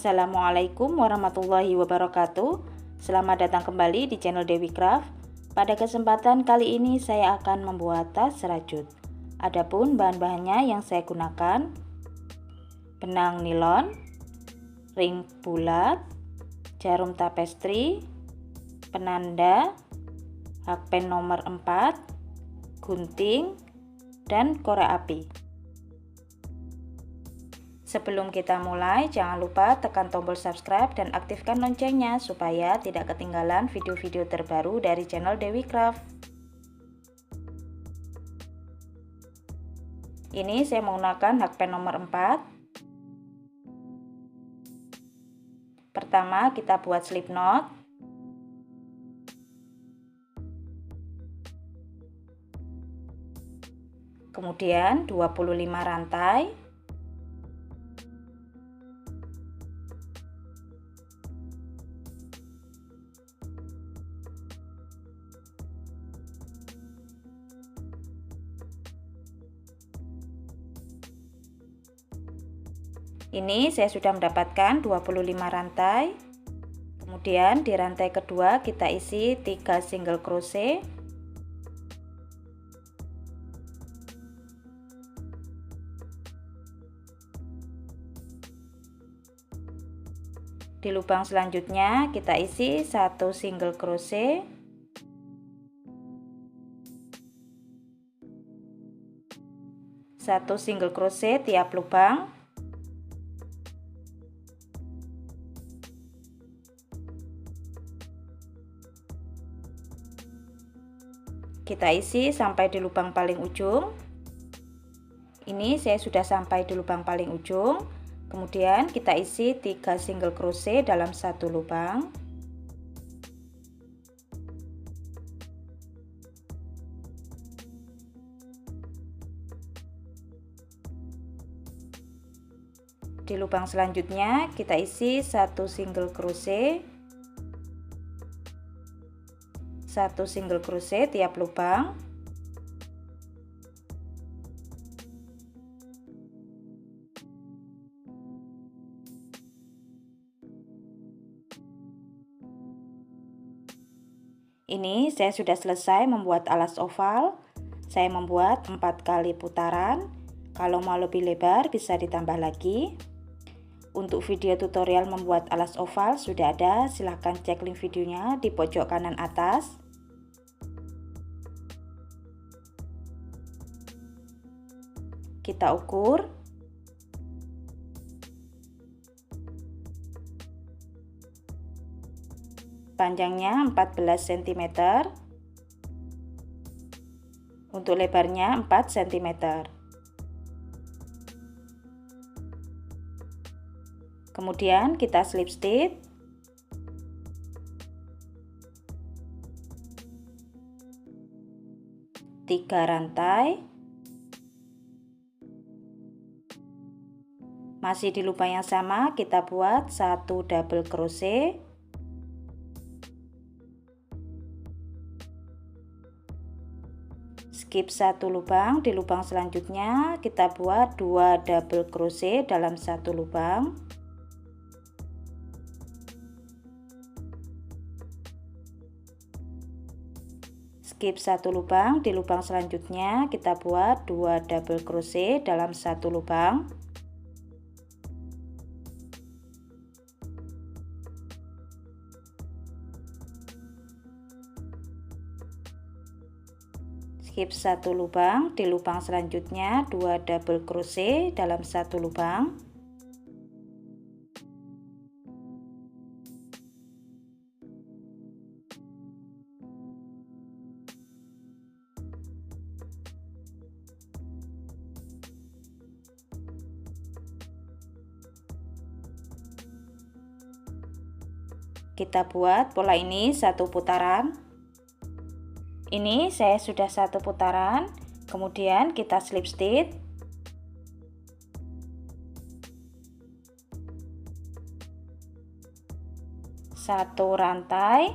Assalamualaikum warahmatullahi wabarakatuh. Selamat datang kembali di channel Dewi Craft. Pada kesempatan kali ini saya akan membuat tas serajut. Adapun bahan-bahannya yang saya gunakan: benang nilon, ring bulat, jarum tapestri, penanda, hakpen nomor 4, gunting, dan korek api. Sebelum kita mulai, jangan lupa tekan tombol subscribe dan aktifkan loncengnya supaya tidak ketinggalan video-video terbaru dari channel Dewi Craft. Ini saya menggunakan hakpen nomor 4. Pertama kita buat slip knot. Kemudian 25 rantai. Ini saya sudah mendapatkan 25 rantai. Kemudian di rantai kedua kita isi 3 single crochet. Di lubang selanjutnya kita isi 1 single crochet. Satu single crochet tiap lubang. Kita isi sampai di lubang paling ujung. Ini saya sudah sampai di lubang paling ujung. Kemudian kita isi 3 single crochet dalam satu lubang. Di lubang selanjutnya kita isi 1 single crochet. 1 single crochet tiap lubang. Ini saya sudah selesai membuat alas oval. Saya membuat 4 kali putaran. Kalau mau lebih lebar bisa ditambah lagi. Untuk video tutorial membuat alas oval sudah ada, silahkan cek link videonya di pojok kanan atas. Kita ukur. Panjangnya 14 cm. Untuk lebarnya 4 cm. Kemudian kita slip stitch. Tiga rantai. Masih di lubang yang sama kita buat 1 double crochet. Skip 1 lubang, di lubang selanjutnya kita buat 2 double crochet dalam satu lubang. Skip 1 lubang, di lubang selanjutnya kita buat 2 double crochet dalam satu lubang. Skip 1 lubang, di lubang selanjutnya 2 double crochet dalam satu lubang. Kita buat pola ini satu putaran. Ini saya sudah satu putaran, kemudian kita slip stitch. Satu rantai.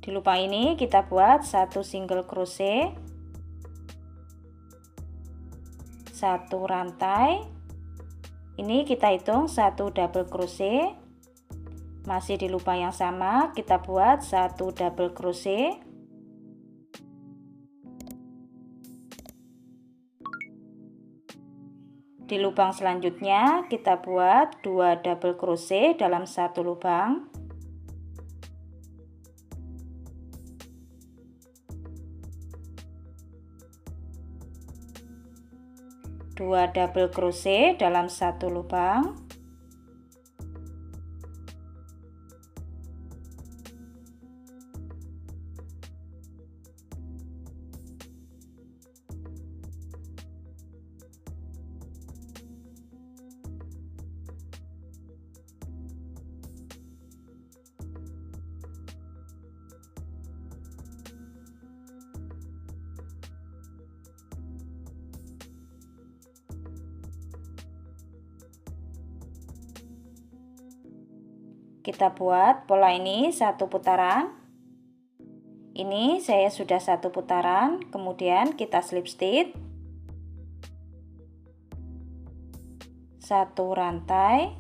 Di lubang ini kita buat 1 single crochet. 1 rantai. Ini kita hitung 1 double crochet. Masih di lubang yang sama kita buat 1 double crochet. Di lubang selanjutnya kita buat 2 double crochet dalam satu lubang. Dua double crochet dalam satu lubang. Kita buat pola ini satu putaran. Ini saya sudah satu putaran, kemudian kita slip stitch. Satu rantai.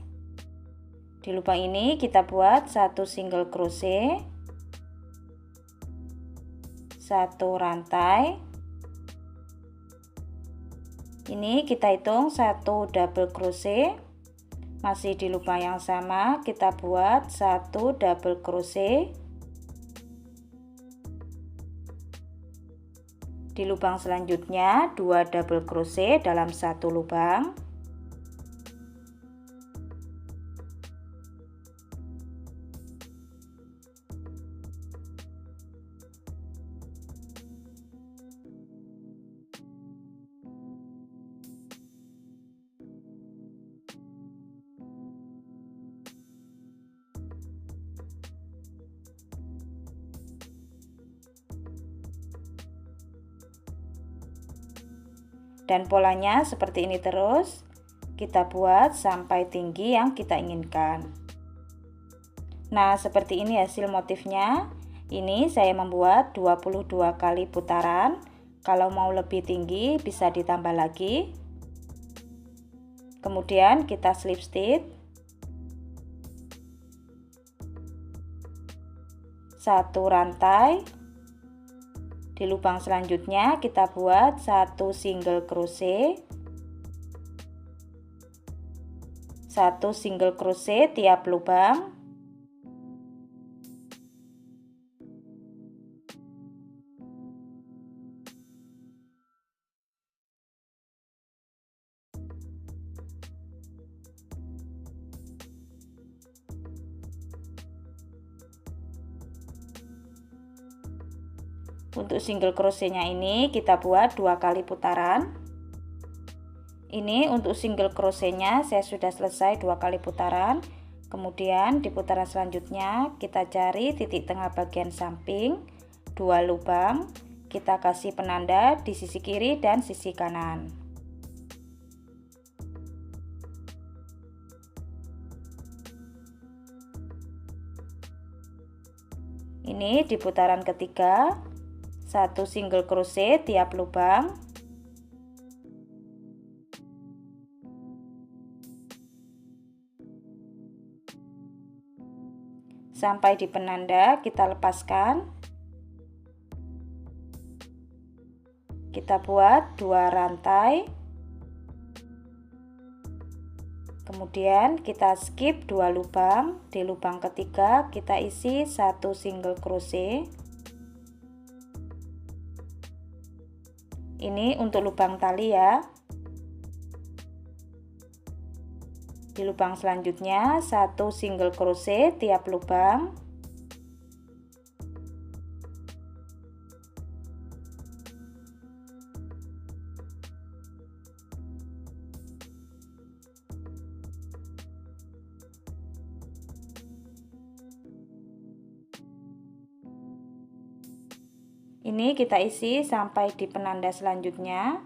Di lubang ini kita buat satu single crochet. Satu rantai. Ini kita hitung satu double crochet. Masih di lubang yang sama kita buat satu double crochet. Di lubang selanjutnya 2 double crochet dalam satu lubang. Dan polanya seperti ini terus kita buat sampai tinggi yang kita inginkan. Nah, seperti ini hasil motifnya. Ini saya membuat 22 kali putaran. Kalau mau lebih tinggi bisa ditambah lagi. Kemudian kita slip stitch. Satu rantai. Di lubang selanjutnya kita buat satu single crochet. Satu single crochet tiap lubang. Untuk single crochetnya ini kita buat 2 kali putaran. Ini untuk single crochetnya saya sudah selesai 2 kali putaran. Kemudian di putaran selanjutnya kita cari titik tengah bagian samping, 2 lubang. Kita kasih penanda di sisi kiri dan sisi kanan. Ini di putaran ketiga. Satu single crochet tiap lubang. Sampai di penanda kita lepaskan. Kita buat 2 rantai. Kemudian kita skip 2 lubang. Di lubang ketiga kita isi satu single crochet. Ini untuk lubang tali ya. Di lubang selanjutnya satu single crochet tiap lubang. Ini kita isi sampai di penanda selanjutnya,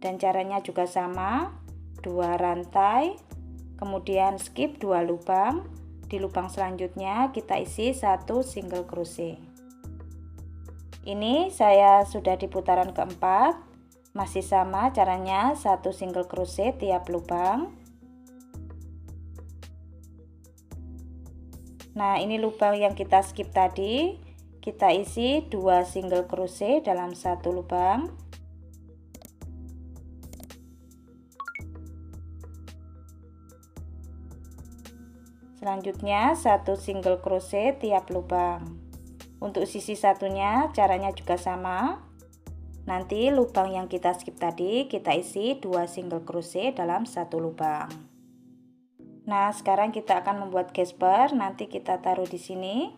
dan caranya juga sama, 2 rantai, kemudian skip 2 lubang. Di lubang selanjutnya kita isi satu single crochet. Ini saya sudah di putaran keempat, masih sama caranya, satu single crochet tiap lubang. Nah, ini lubang yang kita skip tadi, kita isi 2 single crochet dalam satu lubang. Selanjutnya 1 single crochet tiap lubang. Untuk sisi satunya caranya juga sama. Nanti lubang yang kita skip tadi kita isi 2 single crochet dalam satu lubang. Nah, sekarang kita akan membuat gasper, nanti kita taruh di sini.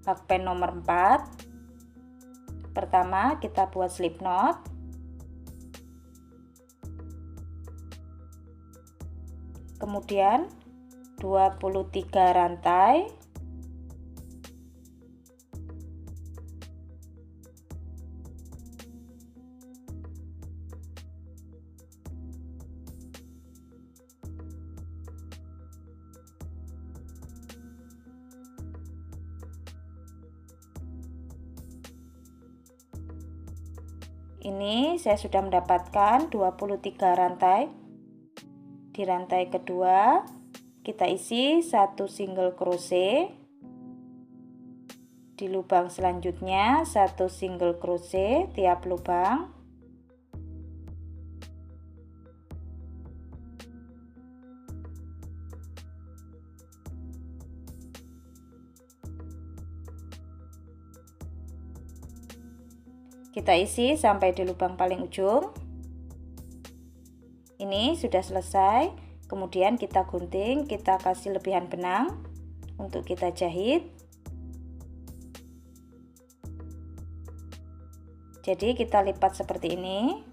Hakpen nomor 4. Pertama, kita buat slip knot. Kemudian 23 rantai. Ini saya sudah mendapatkan 23 rantai. Di rantai kedua kita isi 1 single crochet. Di lubang selanjutnya 1 single crochet tiap lubang. Kita isi sampai di lubang paling ujung. Ini sudah selesai. Kemudian kita gunting, kita kasih lebihan benang untuk kita jahit. Jadi kita lipat seperti ini.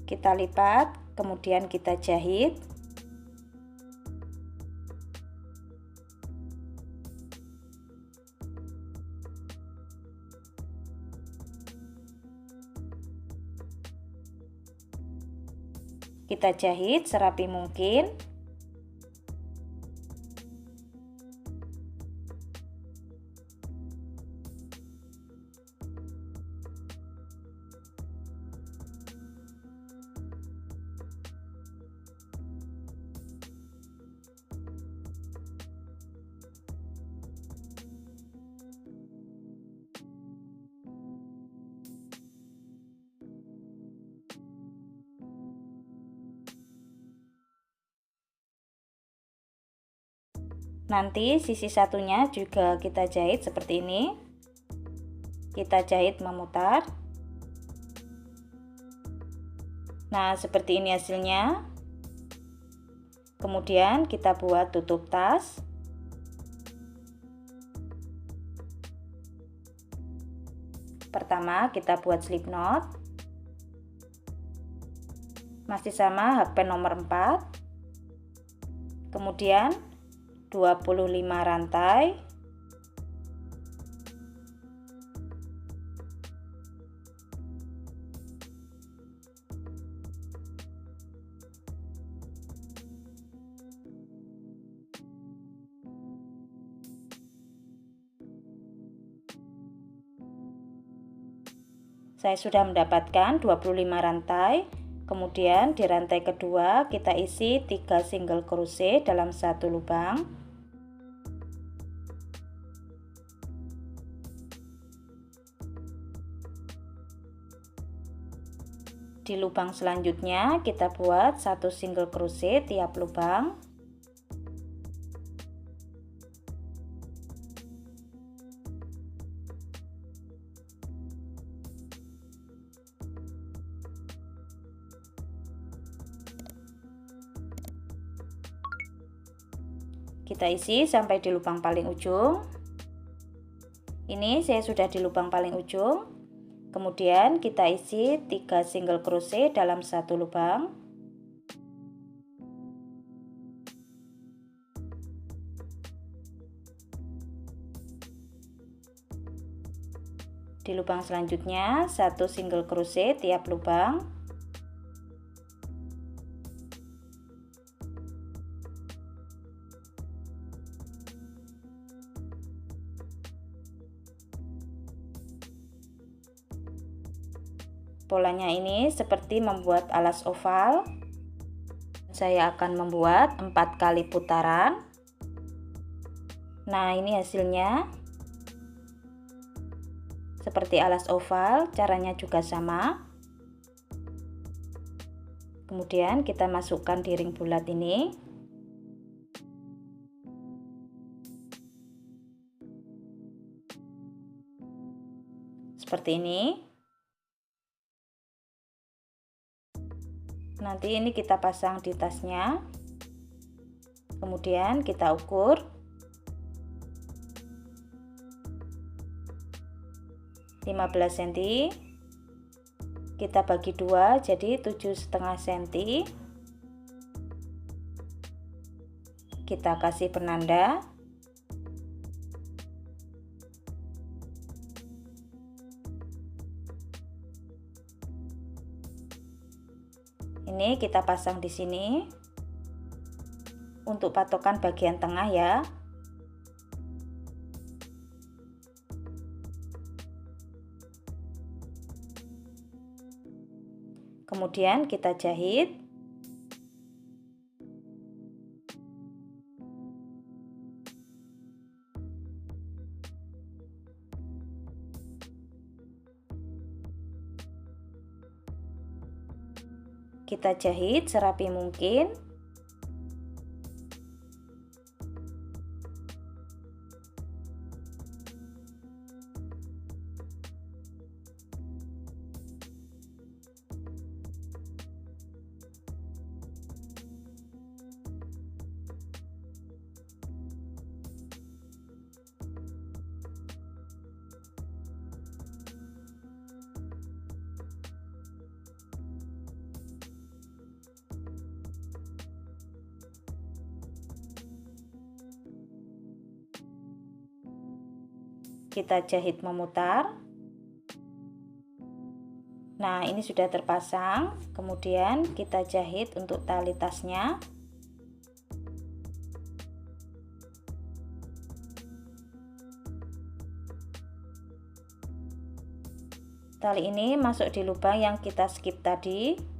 Kita lipat, kemudian kita jahit. Kita jahit serapi mungkin. Nanti sisi satunya juga kita jahit seperti ini. Kita jahit memutar. Nah, seperti ini hasilnya. Kemudian kita buat tutup tas. Pertama kita buat slip knot. Masih sama hakpen nomor 4. Kemudian 25 rantai. Saya sudah mendapatkan 25 rantai. Kemudian di rantai kedua kita isi 3 single crochet dalam satu lubang. Di lubang selanjutnya kita buat 1 single crochet tiap lubang. Kita isi sampai di lubang paling ujung. Ini saya sudah di lubang paling ujung. Kemudian kita isi 3 single crochet dalam satu lubang. Di lubang selanjutnya 1 single crochet tiap lubang. Polanya ini seperti membuat alas oval. Saya akan membuat 4 kali putaran. Nah, ini hasilnya. Seperti alas oval, caranya juga sama. Kemudian kita masukkan di ring bulat ini. Seperti ini. Nanti ini kita pasang di tasnya. Kemudian kita ukur. Lima belas cm. Kita bagi 2 jadi 7,5 cm. Kita kasih penanda. Ini kita pasang di sini untuk patokan bagian tengah ya. Kemudian kita jahit. Kita jahit serapi mungkin. Kita jahit memutar. Nah, ini sudah terpasang. Kemudian kita jahit untuk tali tasnya. Tali ini masuk di lubang yang kita skip tadi.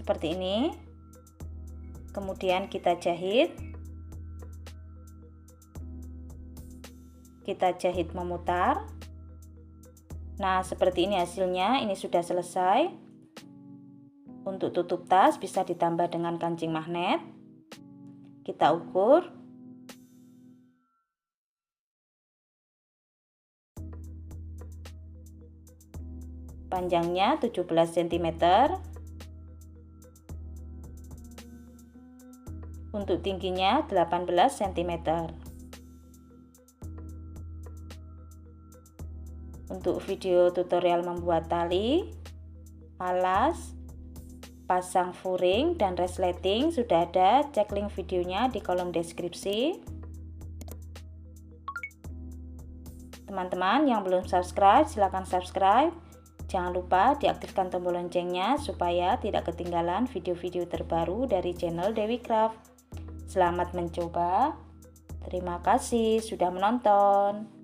Seperti ini. Kemudian kita jahit. Kita jahit memutar. Nah, seperti ini hasilnya. Ini sudah selesai. Untuk tutup tas bisa ditambah dengan kancing magnet. Kita ukur. Panjangnya 17 cm. Untuk tingginya 18 cm. Untuk video tutorial membuat tali, alas, pasang furing, dan resleting sudah ada. Cek link videonya di kolom deskripsi. Teman-teman yang belum subscribe, silahkan subscribe. Jangan lupa diaktifkan tombol loncengnya supaya tidak ketinggalan video-video terbaru dari channel Dewi Craft. Selamat mencoba. Terima kasih sudah menonton.